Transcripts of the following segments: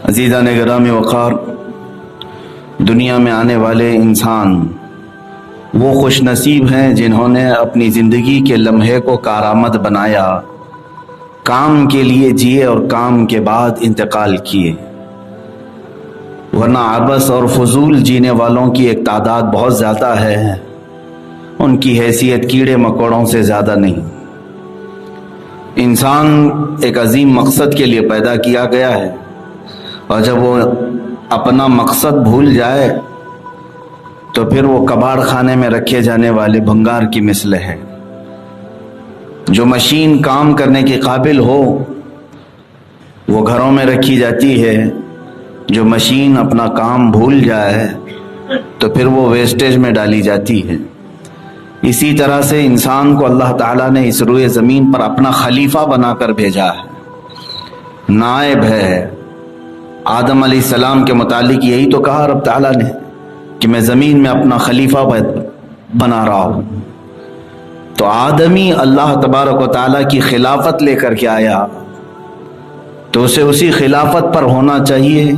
عزیزان گرامی وقار، دنیا میں آنے والے انسان وہ خوش نصیب ہیں جنہوں نے اپنی زندگی کے لمحے کو کارآمد بنایا، کام کے لیے جیے اور کام کے بعد انتقال کیے، ورنہ عبث اور فضول جینے والوں کی ایک تعداد بہت زیادہ ہے، ان کی حیثیت کیڑے مکوڑوں سے زیادہ نہیں۔ انسان ایک عظیم مقصد کے لیے پیدا کیا گیا ہے، اور جب وہ اپنا مقصد بھول جائے تو پھر وہ کباڑ خانے میں رکھے جانے والے بھنگار کی مثل ہے۔ جو مشین کام کرنے کے قابل ہو وہ گھروں میں رکھی جاتی ہے، جو مشین اپنا کام بھول جائے تو پھر وہ ویسٹیج میں ڈالی جاتی ہے۔ اسی طرح سے انسان کو اللہ تعالیٰ نے اس روئے زمین پر اپنا خلیفہ بنا کر بھیجا ہے، نائب ہے۔ آدم علیہ السلام کے متعلق یہی تو کہا رب تعالیٰ نے کہ میں زمین میں اپنا خلیفہ بنا رہا ہوں۔ تو آدمی اللہ تبارک و تعالیٰ کی خلافت لے کر کے آیا تو اسے اسی خلافت پر ہونا چاہیے،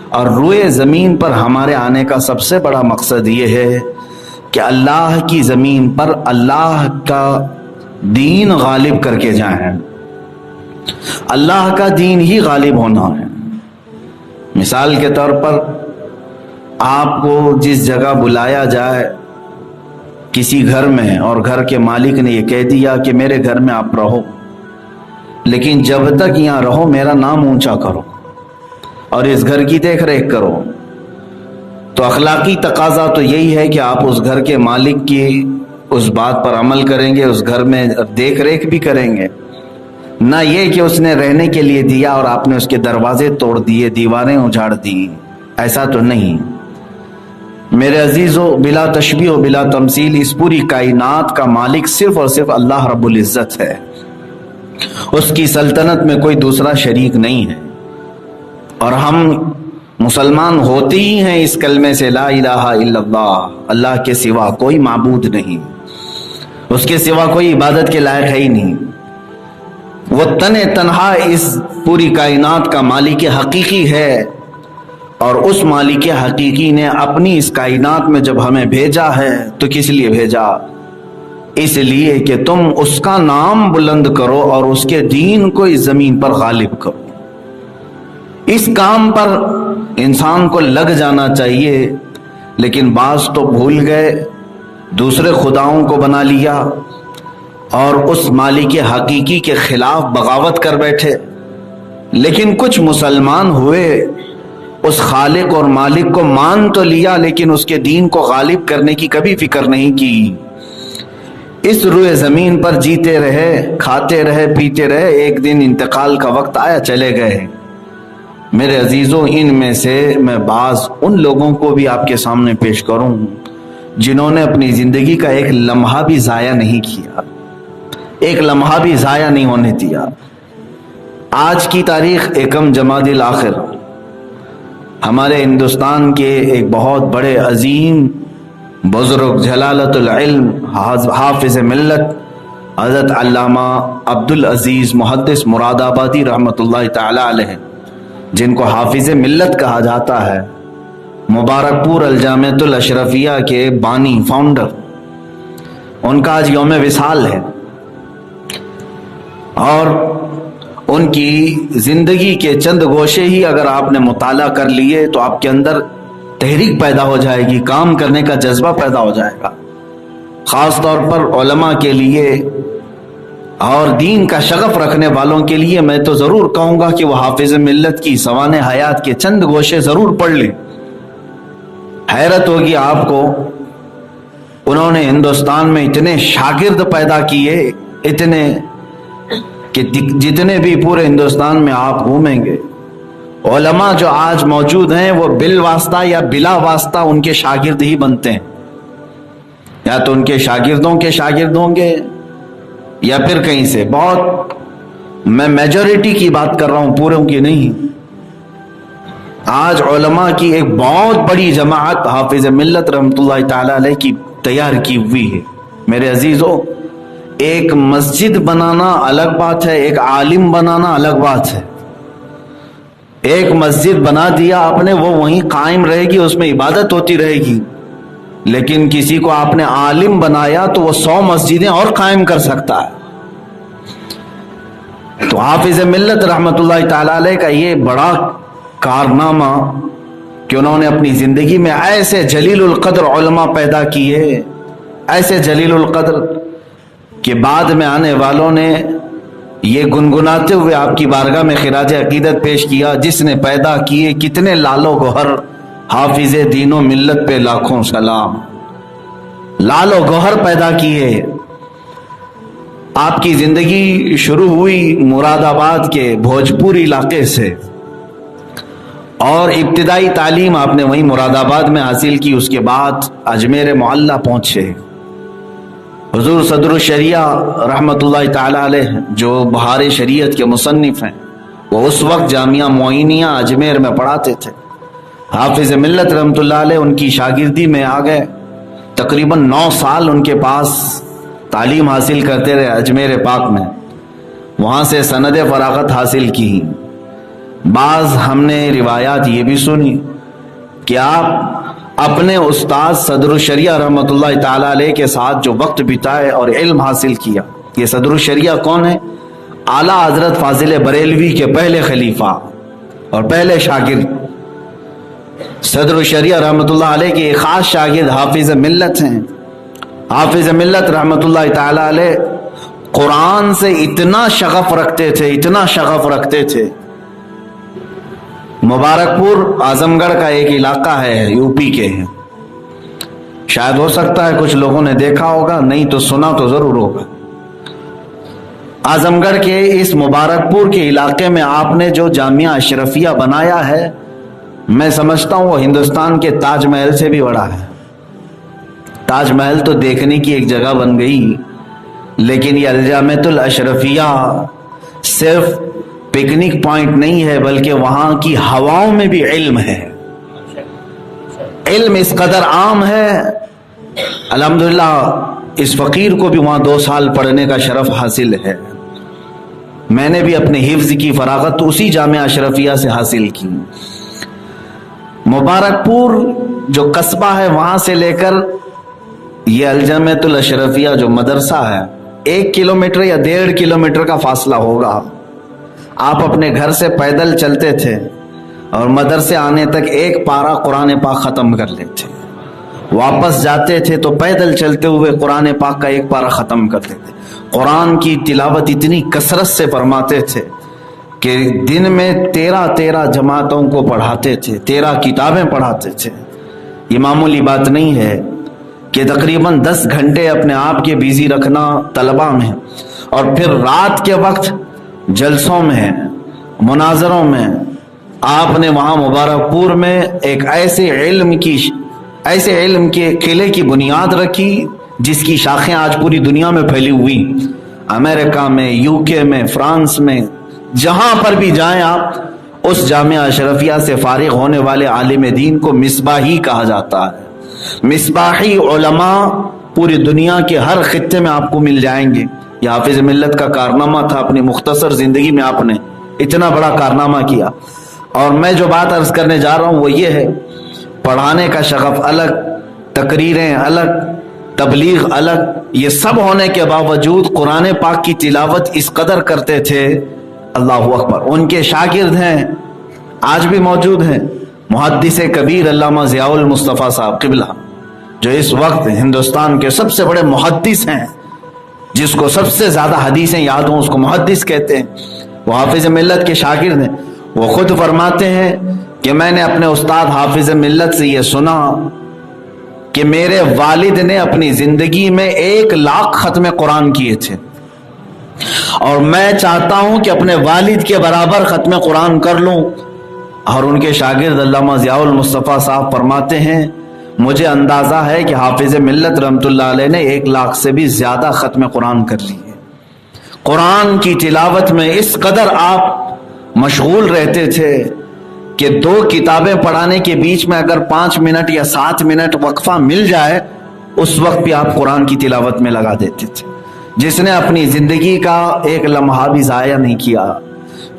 اور روئے زمین پر ہمارے آنے کا سب سے بڑا مقصد یہ ہے کہ اللہ کی زمین پر اللہ کا دین غالب کر کے جائیں۔ اللہ کا دین ہی غالب ہونا ہے۔ مثال کے طور پر آپ کو جس جگہ بلایا جائے کسی گھر میں، اور گھر کے مالک نے یہ کہہ دیا کہ میرے گھر میں آپ رہو، لیکن جب تک یہاں رہو میرا نام اونچا کرو اور اس گھر کی دیکھ ریکھ کرو، تو اخلاقی تقاضا تو یہی ہے کہ آپ اس گھر کے مالک کی اس بات پر عمل کریں گے، اس گھر میں دیکھ ریکھ بھی کریں گے، نہ یہ کہ اس نے رہنے کے لیے دیا اور آپ نے اس کے دروازے توڑ دیے، دیواریں اجاڑ دی۔ ایسا تو نہیں۔ میرے عزیزو، بلا تشبیہ و بلا تمثیل اس پوری کائنات کا مالک صرف اور صرف اللہ رب العزت ہے۔ اس کی سلطنت میں کوئی دوسرا شریک نہیں ہے، اور ہم مسلمان ہوتے ہی ہیں اس کلمے سے، لا الہ الا اللہ، اللہ کے سوا کوئی معبود نہیں، اس کے سوا کوئی عبادت کے لائق ہے ہی نہیں۔ وہ تنہا اس پوری کائنات کا مالک حقیقی ہے، اور اس مالک حقیقی نے اپنی اس کائنات میں جب ہمیں بھیجا ہے تو کس لیے بھیجا؟ اس لیے کہ تم اس کا نام بلند کرو اور اس کے دین کو اس زمین پر غالب کرو۔ اس کام پر انسان کو لگ جانا چاہیے، لیکن بعض تو بھول گئے، دوسرے خداؤں کو بنا لیا اور اس مالک حقیقی کے خلاف بغاوت کر بیٹھے۔ لیکن کچھ مسلمان ہوئے، اس خالق اور مالک کو مان تو لیا، لیکن اس کے دین کو غالب کرنے کی کبھی فکر نہیں کی۔ اس روئے زمین پر جیتے رہے، کھاتے رہے، پیتے رہے، ایک دن انتقال کا وقت آیا، چلے گئے۔ میرے عزیزوں، ان میں سے میں بعض ان لوگوں کو بھی آپ کے سامنے پیش کروں جنہوں نے اپنی زندگی کا ایک لمحہ بھی ضائع نہیں کیا، ایک لمحہ بھی ضائع نہیں ہونے دیا۔ آج کی تاریخ یکم جمادی الاخر، ہمارے ہندوستان کے ایک بہت بڑے عظیم بزرگ جلالت العلم حافظ ملت حضرت علامہ عبدالعزیز محدث مراد آبادی رحمۃ اللہ تعالی علیہ، جن کو حافظ ملت کہا جاتا ہے، مبارک پور الجامعۃ الاشرفیہ کے بانی فاؤنڈر، ان کا آج یوم وصال ہے، اور ان کی زندگی کے چند گوشے ہی اگر آپ نے مطالعہ کر لیے تو آپ کے اندر تحریک پیدا ہو جائے گی، کام کرنے کا جذبہ پیدا ہو جائے گا۔ خاص طور پر علماء کے لیے اور دین کا شغف رکھنے والوں کے لیے میں تو ضرور کہوں گا کہ وہ حافظ ملت کی سوانح حیات کے چند گوشے ضرور پڑھ لیں۔ حیرت ہوگی آپ کو، انہوں نے ہندوستان میں اتنے شاگرد پیدا کیے، اتنے کہ جتنے بھی پورے ہندوستان میں آپ گھومیں گے، علماء جو آج موجود ہیں وہ بالواسطہ یا بلا واسطہ ان کے شاگرد ہی بنتے ہیں، یا تو ان کے شاگردوں کے شاگرد ہوں گے یا پھر کہیں سے۔ بہت میں میجورٹی کی بات کر رہا ہوں، پوروں کی نہیں۔ آج علماء کی ایک بہت بڑی جماعت حافظ ملت رحمۃ اللہ تعالی علیہ کی تیار کی ہوئی ہے۔ میرے عزیزوں، ایک مسجد بنانا الگ بات ہے، ایک عالم بنانا الگ بات ہے۔ ایک مسجد بنا دیا آپ نے، وہ وہیں قائم رہے گی، اس میں عبادت ہوتی رہے گی، لیکن کسی کو آپ نے عالم بنایا تو وہ 100 مسجدیں اور قائم کر سکتا ہے۔ تو حافظ ملت رحمت اللہ تعالی علیہ کا یہ بڑا کارنامہ کہ انہوں نے اپنی زندگی میں ایسے جلیل القدر علماء پیدا کیے، ایسے جلیل القدر کہ بعد میں آنے والوں نے یہ گنگناتے ہوئے آپ کی بارگاہ میں خراج عقیدت پیش کیا، جس نے پیدا کیے کتنے لال و گوہر، حافظ دین و ملت پہ لاکھوں سلام۔ لال و گوہر پیدا کیے۔ آپ کی زندگی شروع ہوئی مراد آباد کے بھوجپور علاقے سے، اور ابتدائی تعلیم آپ نے وہیں مراد آباد میں حاصل کی۔ اس کے بعد اجمیر معلیٰ پہنچے۔ حضور صدر الشریعہ رحمت اللہ تعالی علیہ جو بہار شریعت کے مصنف ہیں، وہ اس وقت جامعہ معینیہ اجمیر میں پڑھاتے تھے۔ حافظ ملت رحمت اللہ علیہ ان کی شاگردی میں آ گئے، تقریباً 9 سال ان کے پاس تعلیم حاصل کرتے رہے اجمیر پاک میں، وہاں سے سند فراغت حاصل کی۔ بعض ہم نے روایات یہ بھی سنی کہ آپ اپنے استاد صدر الشریعہ رحمت اللہ تعالی علیہ کے ساتھ جو وقت بتائے اور علم حاصل کیا۔ یہ صدر الشریعہ کون ہے؟ اعلیٰ حضرت فاضل بریلوی کے پہلے خلیفہ اور پہلے شاگرد صدر الشریعہ رحمت اللہ علیہ کے ایک خاص شاگرد حافظ ملت ہیں۔ حافظ ملت رحمت اللہ تعالی علیہ قرآن سے اتنا شغف رکھتے تھے، اتنا شغف رکھتے تھے۔ مبارک پور اعظم گڑھ کا ایک علاقہ ہے، یو پی کے ہیں، شاید ہو سکتا ہے کچھ لوگوں نے دیکھا ہوگا، نہیں تو سنا تو ضرور ہوگا۔ اعظم گڑھ کے اس مبارک پور کے علاقے میں آپ نے جو جامعہ اشرفیہ بنایا ہے، میں سمجھتا ہوں وہ ہندوستان کے تاج محل سے بھی بڑا ہے۔ تاج محل تو دیکھنے کی ایک جگہ بن گئی، لیکن یہ الجامعۃ الاشرفیہ صرف پکنک پوائنٹ نہیں ہے، بلکہ وہاں کی ہواؤں میں بھی علم ہے۔ علم اس قدر عام ہے، الحمدللہ اس فقیر کو بھی وہاں 2 سال پڑھنے کا شرف حاصل ہے۔ میں نے بھی اپنے حفظ کی فراغت اسی جامعہ اشرفیہ سے حاصل کی۔ مبارک پور جو قصبہ ہے، وہاں سے لے کر یہ الجامعۃ الاشرفیہ جو مدرسہ ہے، 1 کلومیٹر یا 1.5 کلومیٹر کا فاصلہ ہوگا۔ آپ اپنے گھر سے پیدل چلتے تھے اور مدرسے آنے تک ایک پارہ قرآن پاک ختم کر لیتے، واپس جاتے تھے تو پیدل چلتے ہوئے قرآن پاک کا ایک پارہ ختم کر لیتے۔ قرآن کی تلاوت اتنی کثرت سے فرماتے تھے کہ دن میں 13 جماعتوں کو پڑھاتے تھے، 13 کتابیں پڑھاتے تھے۔ یہ معمولی بات نہیں ہے کہ تقریباً 10 گھنٹے اپنے آپ کے بیزی رکھنا طلبہ میں، اور پھر رات کے وقت جلسوں میں، مناظروں میں آپ نے وہاں مبارک پور میں ایک ایسے علم کے قلعے کی بنیاد رکھی جس کی شاخیں آج پوری دنیا میں پھیلی ہوئی، امریکہ میں، UK میں، فرانس میں، جہاں پر بھی جائیں آپ، اس جامعہ اشرفیہ سے فارغ ہونے والے عالم دین کو مصباحی کہا جاتا ہے۔ مصباحی علماء پوری دنیا کے ہر خطے میں آپ کو مل جائیں گے۔ یہ حافظ ملت کا کارنامہ تھا، اپنی مختصر زندگی میں آپ نے اتنا بڑا کارنامہ کیا۔ اور میں جو بات عرض کرنے جا رہا ہوں وہ یہ ہے، پڑھانے کا شغف الگ، تقریریں الگ، تبلیغ الگ، یہ سب ہونے کے باوجود قرآن پاک کی تلاوت اس قدر کرتے تھے، اللہ اکبر۔ ان کے شاگرد ہیں، آج بھی موجود ہیں، محدث کبیر علامہ ضیاء المصطفیٰ صاحب قبلہ، جو اس وقت ہندوستان کے سب سے بڑے محدث ہیں، جس کو سب سے زیادہ حدیثیں یاد ہوں اس کو محدث کہتے ہیں، وہ حافظ ملت کے شاگرد ہیں۔ وہ خود فرماتے ہیں کہ میں نے اپنے استاد حافظ ملت سے یہ سنا کہ میرے والد نے اپنی زندگی میں 1 لاکھ ختم قرآن کیے تھے، اور میں چاہتا ہوں کہ اپنے والد کے برابر ختم قرآن کر لوں۔ اور ان کے شاگرد علامہ ضیاء المصطفیٰ صاحب فرماتے ہیں مجھے اندازہ ہے کہ حافظ ملت رحمت اللہ علیہ نے 1 لاکھ سے بھی زیادہ ختم قرآن کر لی ہے۔ قرآن کی تلاوت میں اس قدر آپ مشغول رہتے تھے کہ 2 کتابیں پڑھانے کے بیچ میں اگر 5 منٹ یا 7 منٹ وقفہ مل جائے، اس وقت بھی آپ قرآن کی تلاوت میں لگا دیتے تھے۔ جس نے اپنی زندگی کا ایک لمحہ بھی ضائع نہیں کیا،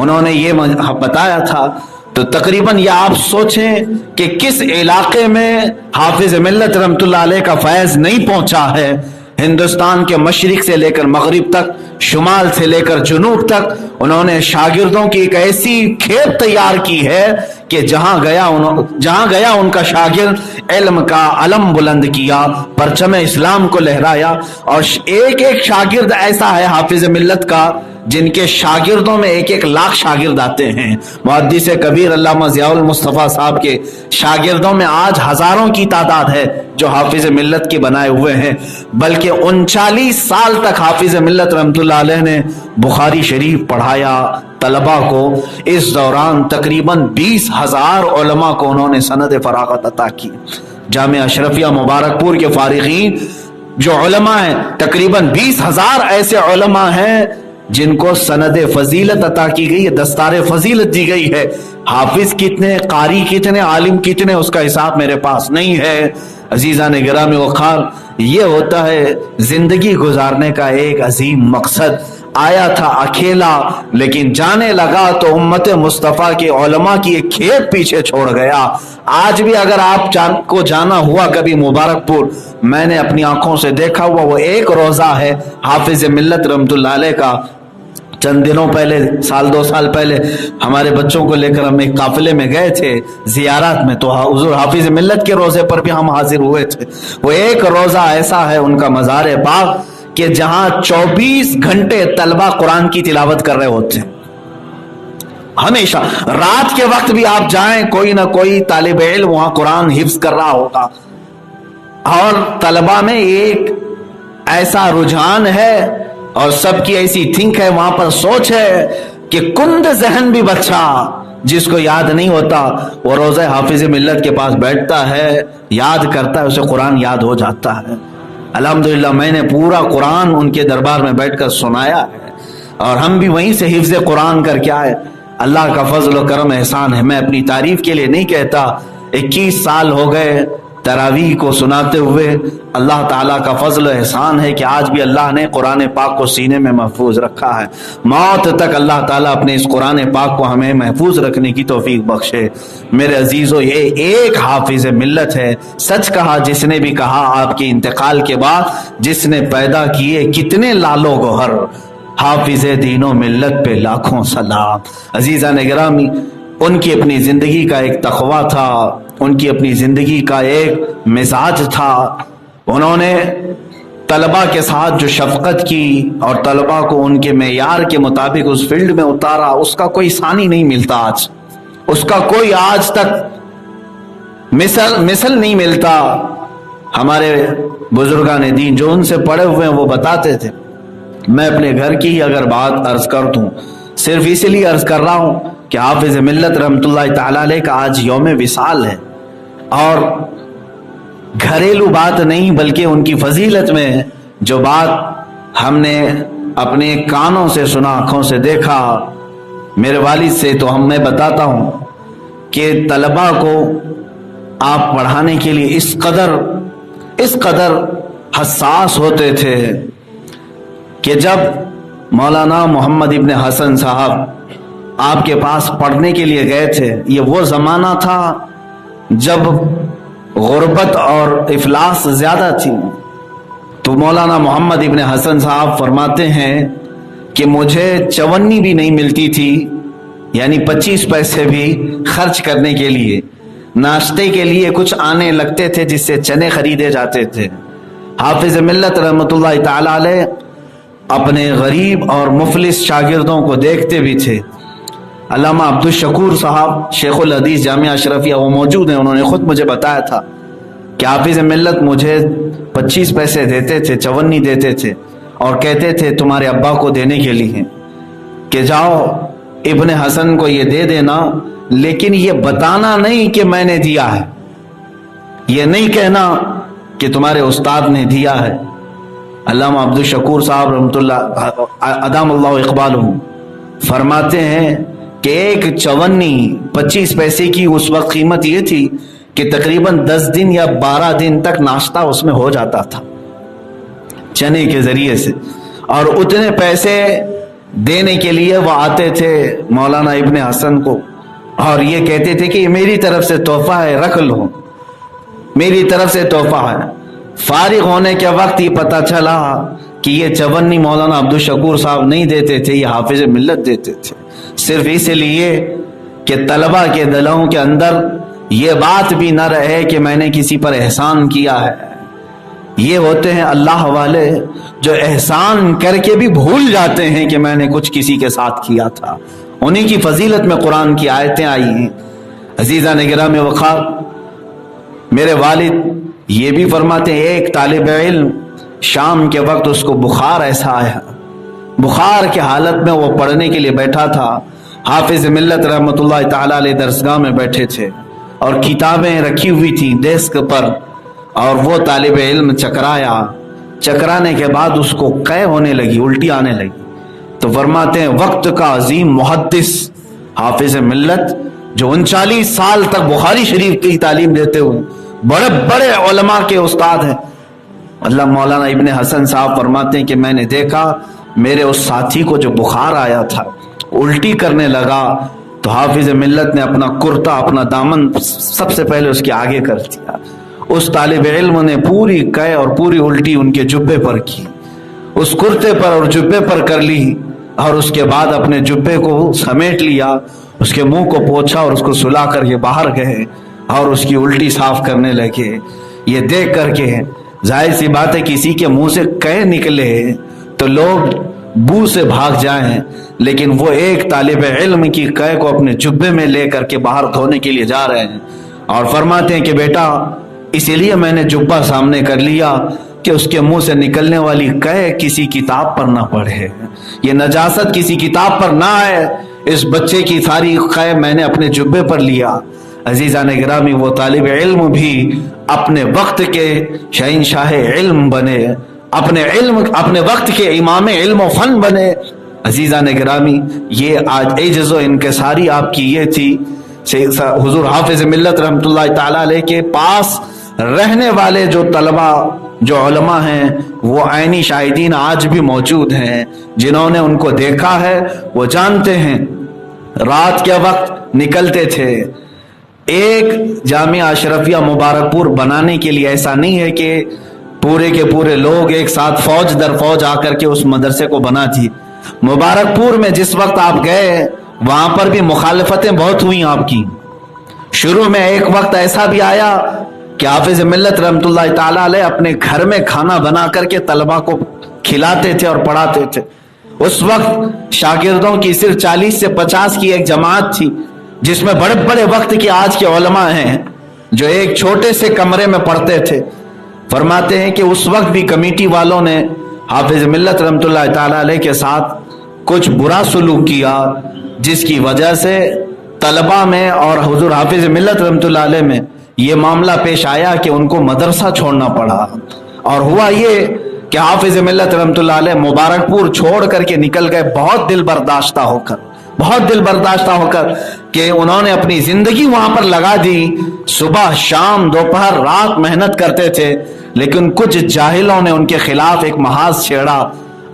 انہوں نے یہ بتایا تھا. تو تقریباً یہ آپ سوچیں کہ کس علاقے میں حافظ ملت رحمۃ اللہ علیہ کا فیض نہیں پہنچا ہے. ہندوستان کے مشرق سے لے کر مغرب تک، شمال سے لے کر جنوب تک انہوں نے شاگردوں کی ایک ایسی کھیپ تیار کی ہے کہ جہاں گیا ان کا شاگرد علم کا علم بلند کیا، پرچم اسلام کو لہرایا. اور ایک ایک شاگرد ایسا ہے حافظ ملت کا جن کے شاگردوں میں 1-1 لاکھ شاگرد آتے ہیں. محدث کبیر علامہ ضیاء المصطفیٰ صاحب کے شاگردوں میں آج ہزاروں کی تعداد ہے جو حافظ ملت کے بنائے ہوئے ہیں. بلکہ 39 سال تک حافظ ملت رحمۃ اللہ علیہ نے بخاری شریف پڑھایا طلباء کو. اس دوران تقریباً 20,000 علماء کو انہوں نے سند فراغت عطا کی. جامعہ اشرفیہ مبارک پور کے فارغین جو علماء ہیں، تقریباً 20,000 ایسے علماء ہیں جن کو سند فضیلت عطا کی گئی ہے، دستار فضیلت دی گئی ہے. حافظ کتنے، قاری کتنے، عالم کتنے، اس کا حساب میرے پاس نہیں ہے. عزیزان گرامی وقار، یہ ہوتا ہے زندگی گزارنے کا ایک عظیم مقصد. آیا تھا اکیلا لیکن جانے لگا تو امت مصطفیٰ کے علماء کی ایک کھیپ پیچھے چھوڑ گیا. آج بھی اگر آپ کو جانا ہوا کبھی مبارک پور، میں نے اپنی آنکھوں سے دیکھا ہوا وہ ایک روزہ ہے حافظ ملت رحمۃ اللہ علیہ کا. چند دنوں پہلے، 1-2 سال پہلے ہمارے بچوں کو لے کر ہم ایک قافلے میں گئے تھے زیارات میں، تو حضور حافظ ملت کے روزے پر بھی ہم حاضر ہوئے تھے. وہ ایک روزہ ایسا ہے ان کا مزار پاک کہ جہاں 24 گھنٹے طلبہ قرآن کی تلاوت کر رہے ہوتے ہیں. ہمیشہ رات کے وقت بھی آپ جائیں، کوئی نہ کوئی طالب علم وہاں قرآن حفظ کر رہا ہوگا. اور طلبہ میں ایک ایسا رجحان ہے اور سب کی ایسی تھنک ہے، وہاں پر سوچ ہے کہ کند ذہن بھی بچہ جس کو یاد نہیں ہوتا وہ روزہ حافظ ملت کے پاس بیٹھتا ہے، یاد کرتا ہے، اسے قرآن یاد ہو جاتا ہے. الحمدللہ میں نے پورا قرآن ان کے دربار میں بیٹھ کر سنایا ہے اور ہم بھی وہیں سے حفظ قرآن کر کے آئے. اللہ کا فضل و کرم احسان ہے. میں اپنی تعریف کے لیے نہیں کہتا، 21 سال ہو گئے تراویح کو سناتے ہوئے. اللہ تعالیٰ کا فضل و احسان ہے کہ آج بھی اللہ نے قرآن پاک کو سینے میں محفوظ رکھا ہے. موت تک اللہ تعالیٰ اپنے اس قرآن پاک کو ہمیں محفوظ رکھنے کی توفیق بخشے. میرے عزیزو، یہ ایک حافظ ملت ہے. سچ کہا جس نے بھی کہا آپ کے انتقال کے بعد جس نے پیدا کیے کتنے لالو گوہر، حافظ دین و ملت پہ لاکھوں سلام. عزیزان گرامی، ان کی اپنی زندگی کا ایک تقویٰ تھا، ان کی اپنی زندگی کا ایک مزاج تھا. انہوں نے طلباء کے ساتھ جو شفقت کی اور طلباء کو ان کے معیار کے مطابق اس فیلڈ میں اتارا، اس کا کوئی ثانی نہیں ملتا. آج اس کا کوئی آج تک مثل نہیں ملتا. ہمارے بزرگان دین جو ان سے پڑھے ہوئے ہیں وہ بتاتے تھے. میں اپنے گھر کی ہی اگر بات عرض کر دوں، صرف اسی لیے عرض کر رہا ہوں کہ حافظ ملت رحمۃ اللہ تعالیٰ علیہ کا آج یوم وصال ہے، اور گھریلو بات نہیں بلکہ ان کی فضیلت میں جو بات ہم نے اپنے کانوں سے سنا، آنکھوں سے دیکھا میرے والد سے، تو میں بتاتا ہوں کہ طلباء کو آپ پڑھانے کے لیے اس قدر حساس ہوتے تھے کہ جب مولانا محمد ابن حسن صاحب آپ کے پاس پڑھنے کے لیے گئے تھے، یہ وہ زمانہ تھا جب غربت اور افلاس زیادہ تھی. تو مولانا محمد ابن حسن صاحب فرماتے ہیں کہ مجھے چونی بھی نہیں ملتی تھی، یعنی 25 پیسے بھی خرچ کرنے کے لیے. ناشتے کے لیے کچھ آنے لگتے تھے جس سے چنے خریدے جاتے تھے. حافظ ملت رحمۃ اللہ تعالی علیہ اپنے غریب اور مفلس شاگردوں کو دیکھتے بھی تھے. علامہ عبدالشکور صاحب شیخ الحدیث جامعہ اشرفیہ وہ موجود ہیں، انہوں نے خود مجھے بتایا تھا کہ حافظ ملت مجھے 25 پیسے دیتے تھے، چونی دیتے تھے، اور کہتے تھے تمہارے ابا کو دینے کے لیے کہ جاؤ ابن حسن کو یہ دے دینا، لیکن یہ بتانا نہیں کہ میں نے دیا ہے، یہ نہیں کہنا کہ تمہارے استاد نے دیا ہے. علامہ عبدالشکور صاحب رحمۃ اللہ ادام اللہ اقبالہ فرماتے ہیں کہ ایک چونی 25 پیسے کی اس وقت قیمت یہ تھی کہ تقریباً 10 دن یا 12 دن تک ناشتہ اس میں ہو جاتا تھا چنے کے ذریعے سے. اور اتنے پیسے دینے کے لیے وہ آتے تھے مولانا ابن حسن کو اور یہ کہتے تھے کہ یہ میری طرف سے تحفہ ہے، رکھ لو، میری طرف سے تحفہ ہے۔ فارغ ہونے کے وقت یہ پتہ چلا کہ یہ چونی مولانا عبدالشکور صاحب نہیں دیتے تھے، یہ حافظ ملت دیتے تھے، صرف اس لیے کہ طلبہ کے دلوں کے اندر یہ بات بھی نہ رہے کہ میں نے کسی پر احسان کیا ہے۔ یہ ہوتے ہیں اللہ والے جو احسان کر کے بھی بھول جاتے ہیں کہ میں نے کچھ کسی کے ساتھ کیا تھا، انہی کی فضیلت میں قرآن کی آیتیں آئی ہیں۔ عزیزان گرامی وقار، میرے والد یہ بھی فرماتے ہیں ایک طالب علم شام کے وقت اس کو بخار ایسا آیا، بخار کے حالت میں وہ پڑھنے کے لیے بیٹھا تھا، حافظ ملت رحمۃ اللہ تعالی علیہ درسگاہ میں بیٹھے تھے اور کتابیں رکھی ہوئی تھیں ڈیسک پر، اور وہ طالب علم چکرانے کے بعد اس کو قے ہونے لگی، الٹی آنے لگی۔ تو فرماتے ہیں وقت کا عظیم محدث حافظ ملت جو 39 سال تک بخاری شریف کی تعلیم دیتے ہوئے بڑے بڑے علماء کے استاد ہیں، اللہ مولانا ابن حسن صاحب فرماتے ہیں کہ میں نے دیکھا میرے اس ساتھی کو جو بخار آیا تھا الٹی کرنے لگا تو حافظ ملت نے اپنا کرتا اپنا دامن سب سے پہلے اس کے آگے کر دیا، اس طالب علم نے پوری قے اور پوری الٹی ان کے جبے پر کی، اس کرتے پر اور جبے پر کر لی، اور اس کے بعد اپنے جبے کو سمیٹ لیا، اس کے منہ کو پوچھا اور اس کو سلا کر کے باہر گئے اور اس کی الٹی صاف کرنے لگے۔ یہ دیکھ کر کے ظاہر سی بات ہے کسی کے منہ سے قے نکلے تو لوگ بو سے بھاگ جائیں، لیکن وہ ایک طالب علم کی قے کو اپنے جبے میں لے کر کے باہر دھونے کے لیے جا رہے ہیں اور فرماتے ہیں کہ بیٹا اسی لیے میں نے جبہ سامنے کر لیا کہ اس کے منہ سے نکلنے والی قے کسی کتاب پر نہ پڑھے، یہ نجاست کسی کتاب پر نہ آئے، اس بچے کی ساری قے میں نے اپنے جبے پر لیا۔ عزیزان گرامی، وہ طالب علم بھی اپنے وقت کے شہنشاہ علم بنے، اپنے وقت کے امام علم و فن بنے۔ عزیزان گرامی، یہ آج عجز و انکساری آپ کی یہ تھی۔ حضور حافظ ملت رحمۃ اللہ تعالی علیہ کے پاس رہنے والے جو طلبہ جو علماء ہیں وہ عینی شاہدین آج بھی موجود ہیں، جنہوں نے ان کو دیکھا ہے وہ جانتے ہیں رات کے وقت نکلتے تھے۔ ایک جامعہ اشرفیہ مبارک پور بنانے کے لیے ایسا نہیں ہے کہ پورے کے پورے لوگ ایک ساتھ فوج در فوج آ کر کے اس مدرسے کو بنا دی۔ مبارک پور میں جس وقت آپ گئے وہاں پر بھی مخالفتیں بہت ہوئی آپ کی۔ شروع میں ایک وقت ایسا بھی آیا کہ حافظ ملت رحمۃ اللہ تعالی علیہ اپنے گھر میں کھانا بنا کر کے طلبہ کو کھلاتے تھے اور پڑھاتے تھے۔ اس وقت شاگردوں کی صرف 40 سے 50 کی ایک جماعت تھی، جس میں بڑے بڑے وقت کے آج کے علماء ہیں جو ایک چھوٹے سے کمرے میں پڑھتے تھے۔ فرماتے ہیں کہ اس وقت بھی کمیٹی والوں نے حافظ ملت رحمۃ اللہ تعالی علیہ کے ساتھ کچھ برا سلوک کیا، جس کی وجہ سے طلبہ میں اور حضور حافظ ملت رحمۃ اللہ علیہ میں یہ معاملہ پیش آیا کہ ان کو مدرسہ چھوڑنا پڑا۔ اور ہوا یہ کہ حافظ ملت رحمۃ اللہ علیہ مبارک پور چھوڑ کر کے نکل گئے بہت دل برداشتہ ہو کر کہ انہوں نے اپنی زندگی وہاں پر لگا دی، صبح شام دوپہر رات محنت کرتے تھے، لیکن کچھ جاہلوں نے ان کے خلاف ایک محاذ چھیڑا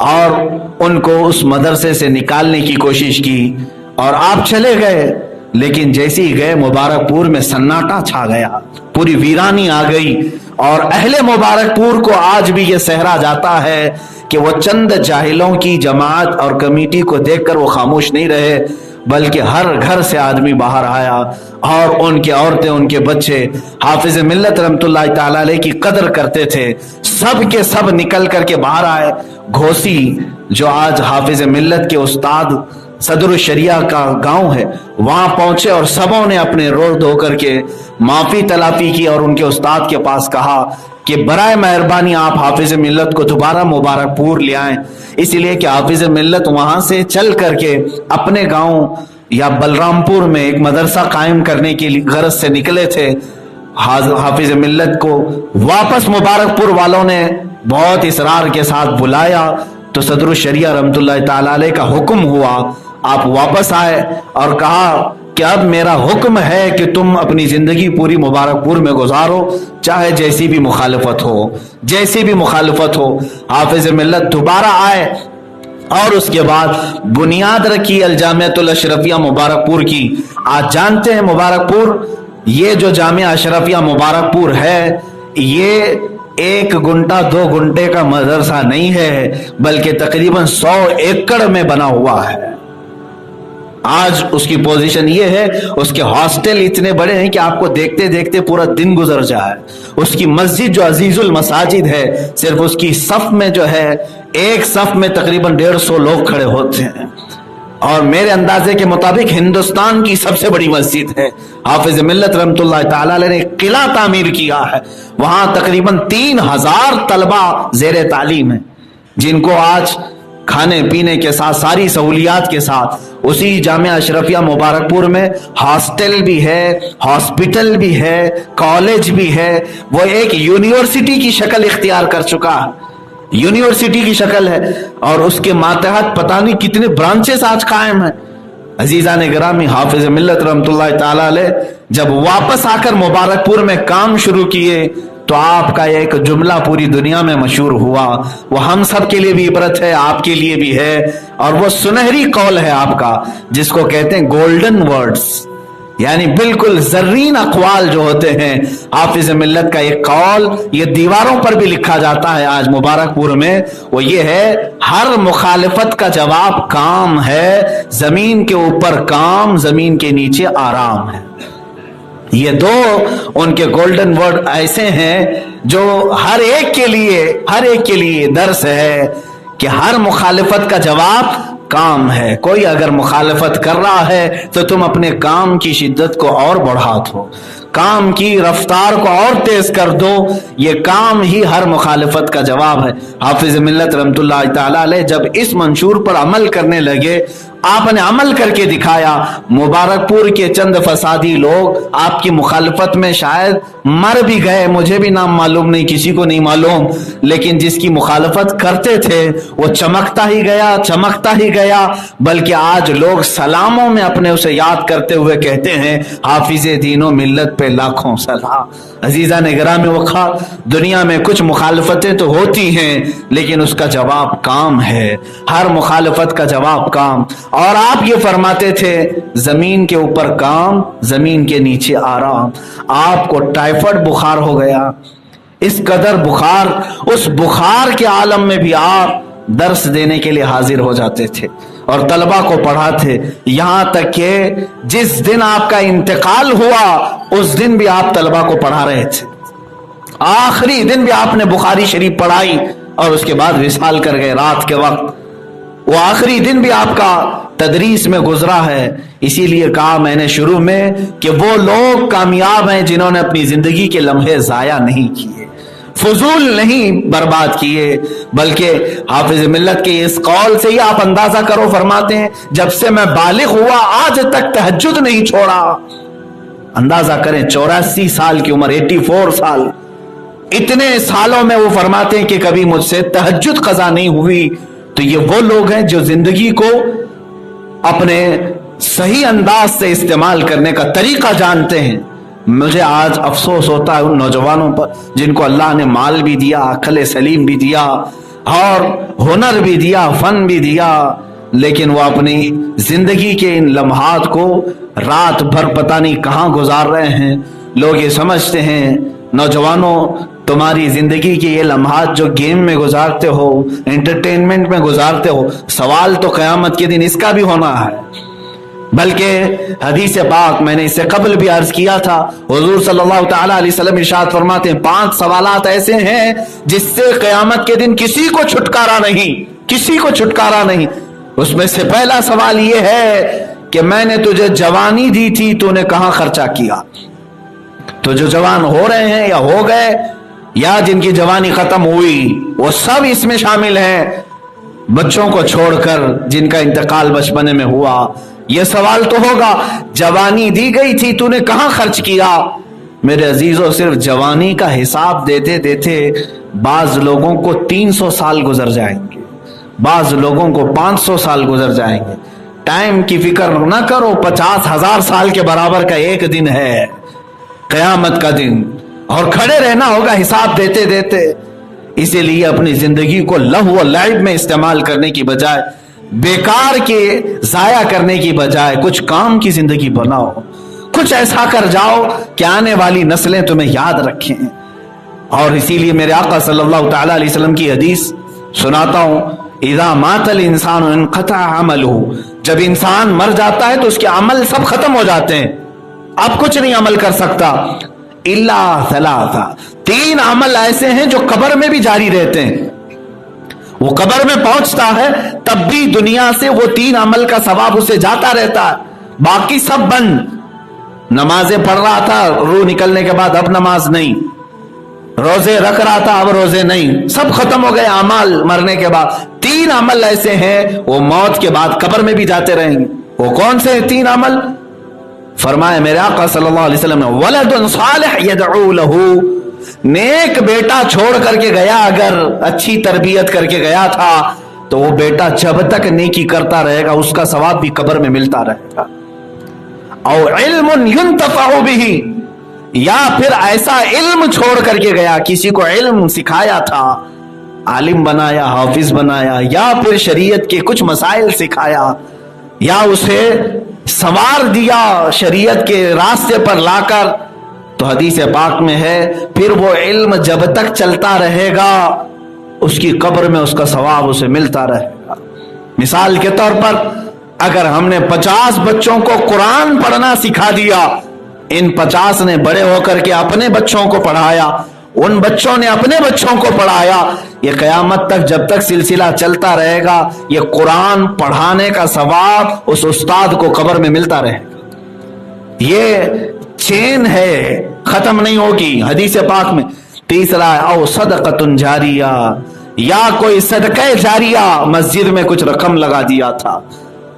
اور ان کو اس مدرسے سے نکالنے کی کوشش کی، اور آپ چلے گئے، لیکن جیسے ہی گئے مبارک پور میں سناٹا چھا گیا، پوری ویرانی آ گئی۔ اور اہل مبارک پور کو آج بھی یہ صحرا جاتا ہے کہ وہ چند جاہلوں کی جماعت اور کمیٹی کو دیکھ کر وہ خاموش نہیں رہے، بلکہ ہر گھر سے آدمی باہر آیا اور ان کے عورتیں ان کے بچے حافظ ملت رحمۃ اللہ تعالی علیہ کی قدر کرتے تھے، سب کے سب نکل کر کے باہر آئے۔ گھوسی جو آج حافظ ملت کے استاد صدر الشریعہ کا گاؤں ہے وہاں پہنچے اور سبوں نے اپنے رو دھو کر کے معافی تلافی کی اور ان کے استاد کے پاس کہا کہ برائے مہربانی آپ حافظ ملت کو دوبارہ مبارک پور لے آئیں، اس لیے کہ حافظ ملت وہاں سے چل کر کے اپنے گاؤں یا بلرام پور میں ایک مدرسہ قائم کرنے کی غرض سے نکلے تھے۔ حافظ ملت کو واپس مبارک پور والوں نے بہت اصرار کے ساتھ بلایا تو صدر الشریعہ رحمۃ اللہ تعالی علیہ کا حکم ہوا، آپ واپس آئے اور کہا کہ اب میرا حکم ہے کہ تم اپنی زندگی پوری مبارک پور میں گزارو، چاہے جیسی بھی مخالفت ہو۔ حافظ ملت دوبارہ آئے اور اس کے بعد بنیاد رکھی الجامعۃ الاشرفیہ مبارک پور کی. آج جانتے ہیں مبارک پور، یہ جو جامعہ اشرفیہ مبارک پور ہے، یہ 1 گھنٹہ 2 گھنٹے کا مدرسہ نہیں ہے، بلکہ تقریباً 100 ایکڑ میں بنا ہوا ہے. آج اس کی پوزیشن یہ ہے، اس کے ہاسٹل اتنے بڑے ہیں کہ آپ کو دیکھتے دیکھتے پورا دن گزر جائے. اس کی مسجد جو عزیز المساجد ہے، صرف اس کی صف میں جو ہے، ایک صف میں تقریباً 150 لوگ کھڑے ہوتے ہیں، اور میرے اندازے کے مطابق ہندوستان کی سب سے بڑی مسجد ہے. حافظ ملت رحمۃ اللہ تعالی علیہ نے ایک قلعہ تعمیر کیا ہے، وہاں تقریباً 3000 طلبہ زیر تعلیم ہیں، جن کو آج کھانے پینے کے ساتھ ساری سہولیات کے ساتھ اسی جامعہ اشرفیہ مبارک پور میں ہاسٹل بھی ہے، ہاسپٹل بھی ہے، کالج بھی ہے. وہ ایک یونیورسٹی کی شکل اختیار کر چکا ہے، یونیورسٹی کی شکل ہے، اور اس کے ماتحت پتہ نہیں کتنے برانچز آج قائم ہیں. عزیزان گرامی، حافظ ملت رحمۃ اللہ تعالی علیہ جب واپس آ کر مبارک پور میں کام شروع کیے تو آپ کا ایک جملہ پوری دنیا میں مشہور ہوا. وہ ہم سب کے لیے بھی عبرت ہے، آپ کے لیے بھی ہے، اور وہ سنہری قول ہے آپ کا، جس کو کہتے ہیں گولڈن ورڈز، یعنی بالکل زرین اقوال جو ہوتے ہیں. حافظ ملت کا ایک قول یہ دیواروں پر بھی لکھا جاتا ہے آج مبارک پور میں، وہ یہ ہے: ہر مخالفت کا جواب کام ہے، زمین کے اوپر کام، زمین کے نیچے آرام ہے. یہ دو ان کے گولڈن ورڈ ایسے ہیں جو ہر ایک کے لیے درس ہے کہ ہر مخالفت کا جواب کام ہے. کوئی اگر مخالفت کر رہا ہے تو تم اپنے کام کی شدت کو اور بڑھا دو، کام کی رفتار کو اور تیز کر دو. یہ کام ہی ہر مخالفت کا جواب ہے. حافظ ملت رحمۃ اللہ تعالی علیہ جب اس منشور پر عمل کرنے لگے، آپ نے عمل کر کے دکھایا. مبارک پور کے چند فسادی لوگ آپ کی مخالفت میں شاید مر بھی گئے، مجھے بھی نام معلوم نہیں، کسی کو نہیں معلوم، لیکن جس کی مخالفت کرتے تھے وہ چمکتا ہی گیا، بلکہ آج لوگ سلاموں میں اپنے اسے یاد کرتے ہوئے کہتے ہیں: حافظ دین و ملت پہ لاکھوں سلام. عزیزان گرامی وقار، دنیا میں کچھ مخالفتیں تو ہوتی ہیں لیکن اس کا جواب کام ہے، ہر مخالفت کا جواب کام. اور آپ یہ فرماتے تھے: زمین کے اوپر کام، زمین کے نیچے آرام. آپ کو ٹائیفائڈ بخار ہو گیا، اس قدر بخار، اس بخار کے عالم میں بھی آپ درس دینے کے لیے حاضر ہو جاتے تھے اور طلبہ کو پڑھاتے، یہاں تک کہ جس دن آپ کا انتقال ہوا اس دن بھی آپ طلبہ کو پڑھا رہے تھے. آخری دن بھی آپ نے بخاری شریف پڑھائی اور اس کے بعد وصال کر گئے رات کے وقت. وہ آخری دن بھی آپ کا تدریس میں گزرا ہے. اسی لیے کہا میں نے شروع میں کہ وہ لوگ کامیاب ہیں جنہوں نے اپنی زندگی کے لمحے ضائع نہیں کیے، فضول نہیں برباد کیے، بلکہ حافظ ملت کے اس قول سے ہی آپ اندازہ کرو، فرماتے ہیں جب سے میں بالغ ہوا آج تک تہجد نہیں چھوڑا. اندازہ کریں 84 سال کی عمر، 84 سال، اتنے سالوں میں وہ فرماتے ہیں کہ کبھی مجھ سے تہجد قضا نہیں ہوئی. تو یہ وہ لوگ ہیں جو زندگی کو اپنے صحیح انداز سے استعمال کرنے کا طریقہ جانتے ہیں. مجھے آج افسوس ہوتا ہے ان نوجوانوں پر جن کو اللہ نے مال بھی دیا، عقل سلیم بھی دیا، اور ہنر بھی دیا، فن بھی دیا، لیکن وہ اپنی زندگی کے ان لمحات کو رات بھر پتہ نہیں کہاں گزار رہے ہیں. لوگ یہ سمجھتے ہیں نوجوانوں تمہاری زندگی کے یہ لمحات جو گیم میں گزارتے ہو، انٹرٹینمنٹ میں گزارتے ہو، سوال تو قیامت کے دن اس کا بھی ہونا ہے. بلکہ حدیث پاک میں نے اس سے قبل بھی عرض کیا تھا، حضور صلی اللہ تعالی علیہ وسلم ارشاد فرماتے ہیں 5 سوالات ایسے ہیں جس سے قیامت کے دن کسی کو چھٹکارا نہیں. اس میں سے پہلا سوال یہ ہے کہ میں نے تجھے جوانی دی تھی، تو نے کہاں خرچہ کیا؟ تو جو جوان ہو رہے ہیں یا ہو گئے یا جن کی جوانی ختم ہوئی وہ سب اس میں شامل ہیں، بچوں کو چھوڑ کر جن کا انتقال بچپنے میں ہوا. یہ سوال تو ہوگا جوانی دی گئی تھی، تو نے کہاں خرچ کیا؟ میرے عزیزوں، صرف جوانی کا حساب دیتے دیتے بعض لوگوں کو 300 سال گزر جائیں گے، بعض لوگوں کو 500 سال گزر جائیں گے. ٹائم کی فکر نہ کرو، 50,000 سال کے برابر کا ایک دن ہے قیامت کا دن، اور کھڑے رہنا ہوگا حساب دیتے دیتے. اسی لیے اپنی زندگی کو لہو و لعب میں استعمال کرنے کی بجائے، بیکار کے ضائع کرنے کی بجائے کچھ کام کی زندگی بناؤ، کچھ ایسا کر جاؤ کہ آنے والی نسلیں تمہیں یاد رکھیں۔ اور اسی لیے میرے آقا صلی اللہ تعالی علیہ وسلم کی حدیث سناتا ہوں، اذا مات الانسان انقطع عملہ، جب انسان مر جاتا ہے تو اس کے عمل سب ختم ہو جاتے ہیں، اب کچھ نہیں عمل کر سکتا، الا ثلاثہ، 3 عمل ایسے ہیں جو قبر میں بھی جاری رہتے ہیں، وہ قبر میں پہنچتا ہے تب بھی دنیا سے وہ 3 عمل کا ثواب اسے جاتا رہتا ہے، باقی سب بند۔ نمازیں پڑھ رہا تھا، روح نکلنے کے بعد اب نماز نہیں، روزے رکھ رہا تھا اب روزے نہیں، سب ختم ہو گئے اعمال مرنے کے بعد۔ 3 عمل ایسے ہیں وہ موت کے بعد قبر میں بھی جاتے رہیں گے۔ وہ کون سے 3 عمل؟ فرمایا میرے آقا صلی اللہ علیہ وسلم نے، ولد صالح یدعو لہ، نیک بیٹا چھوڑ کر کے گیا، اگر اچھی تربیت کر کے گیا تھا تو وہ بیٹا جب تک نیکی کرتا رہے گا اس کا ثواب بھی قبر میں ملتا رہے گا۔ او علم ينتفع به، یا پھر ایسا علم چھوڑ کر کے گیا، کسی کو علم سکھایا تھا، عالم بنایا، حافظ بنایا، یا پھر شریعت کے کچھ مسائل سکھایا، یا اسے سنوار دیا شریعت کے راستے پر لا کر، تو حدیث پاک میں ہے پھر وہ علم جب تک چلتا رہے گا اس کی قبر میں اس کا ثواب اسے ملتا رہے گا۔ مثال کے طور پر اگر ہم نے 50 بچوں کو قرآن پڑھنا سکھا دیا، ان 50 نے بڑے ہو کر کے اپنے بچوں کو پڑھایا، ان بچوں نے اپنے بچوں کو پڑھایا، یہ قیامت تک جب تک سلسلہ چلتا رہے گا یہ قرآن پڑھانے کا ثواب اس استاد کو قبر میں ملتا رہے گا۔ یہ چین ہے، ختم نہیں ہوگی۔ حدیث پاک میں تیسرا، او صدقۃ جاریہ، یا کوئی صدقہ جاریہ، مسجد میں کچھ رقم لگا دیا تھا،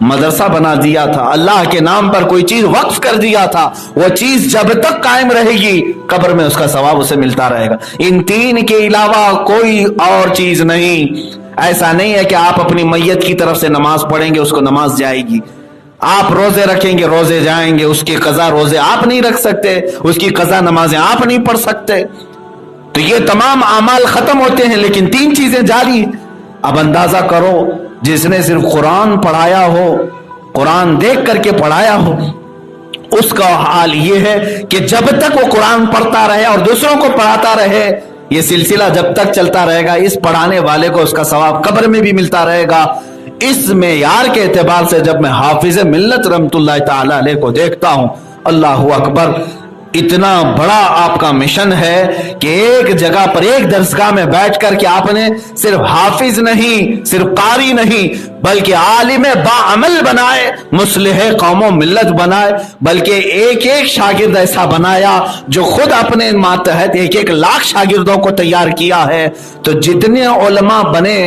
مدرسہ بنا دیا تھا، اللہ کے نام پر کوئی چیز وقف کر دیا تھا، وہ چیز جب تک قائم رہے گی قبر میں اس کا ثواب اسے ملتا رہے گا۔ ان 3 کے علاوہ کوئی اور چیز نہیں۔ ایسا نہیں ہے کہ آپ اپنی میت کی طرف سے نماز پڑھیں گے اس کو نماز جائے گی، آپ روزے رکھیں گے روزے جائیں گے، اس کی قضا روزے آپ نہیں رکھ سکتے، اس کی قضا نمازیں آپ نہیں پڑھ سکتے۔ تو یہ تمام اعمال ختم ہوتے ہیں لیکن 3 چیزیں جاری ہیں۔ اب اندازہ کرو جس نے صرف قرآن پڑھایا ہو، قرآن دیکھ کر کے پڑھایا ہو، اس کا حال یہ ہے کہ جب تک وہ قرآن پڑھتا رہے اور دوسروں کو پڑھاتا رہے، یہ سلسلہ جب تک چلتا رہے گا اس پڑھانے والے کو اس کا ثواب قبر میں بھی ملتا رہے گا۔ اس معیار کے اعتبار سے جب میں حافظ ملت رحمت اللہ تعالی علیہ کو دیکھتا ہوں، اللہ اکبر، اتنا بڑا آپ کا مشن ہے کہ ایک جگہ پر ایک درسگاہ میں بیٹھ کر کے آپ نے صرف حافظ نہیں، صرف قاری نہیں، بلکہ عالم باعمل بنائے، مصلح قوم و ملت بنائے، بلکہ ایک ایک شاگرد ایسا بنایا جو خود اپنے ماتحت 1 لاکھ شاگردوں کو تیار کیا ہے۔ تو جتنے علماء بنے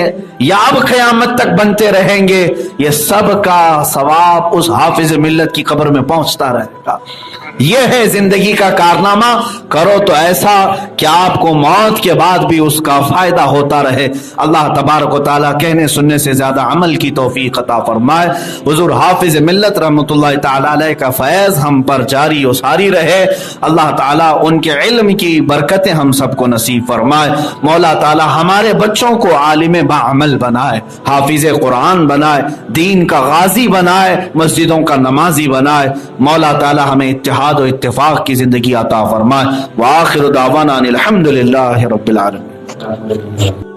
یا اب قیامت تک بنتے رہیں گے، یہ سب کا ثواب اس حافظ ملت کی قبر میں پہنچتا رہے گا۔ یہ ہے زندگی کا کارنامہ، کرو تو ایسا کہ آپ کو موت کے بعد بھی اس کا فائدہ ہوتا رہے۔ اللہ تبارک و تعالیٰ کہنے سننے سے زیادہ عمل کی توفیق عطا فرمائے۔ حضور حافظ ملت رحمت اللہ تعالیٰ علیہ کا فیض ہم پر جاری و ساری رہے۔ اللہ تعالیٰ ان کے علم کی برکتیں ہم سب کو نصیب فرمائے۔ مولا تعالیٰ ہمارے بچوں کو عالم باعمل بنائے، حافظ قرآن بنائے، دین کا غازی بنائے، مسجدوں کا نمازی بنائے۔ مولا تعالیٰ ہمیں اتحاد و اتفاق کی زندگی عطا فرمائے۔ وآخر دعوانا الحمدللہ رب العالمین۔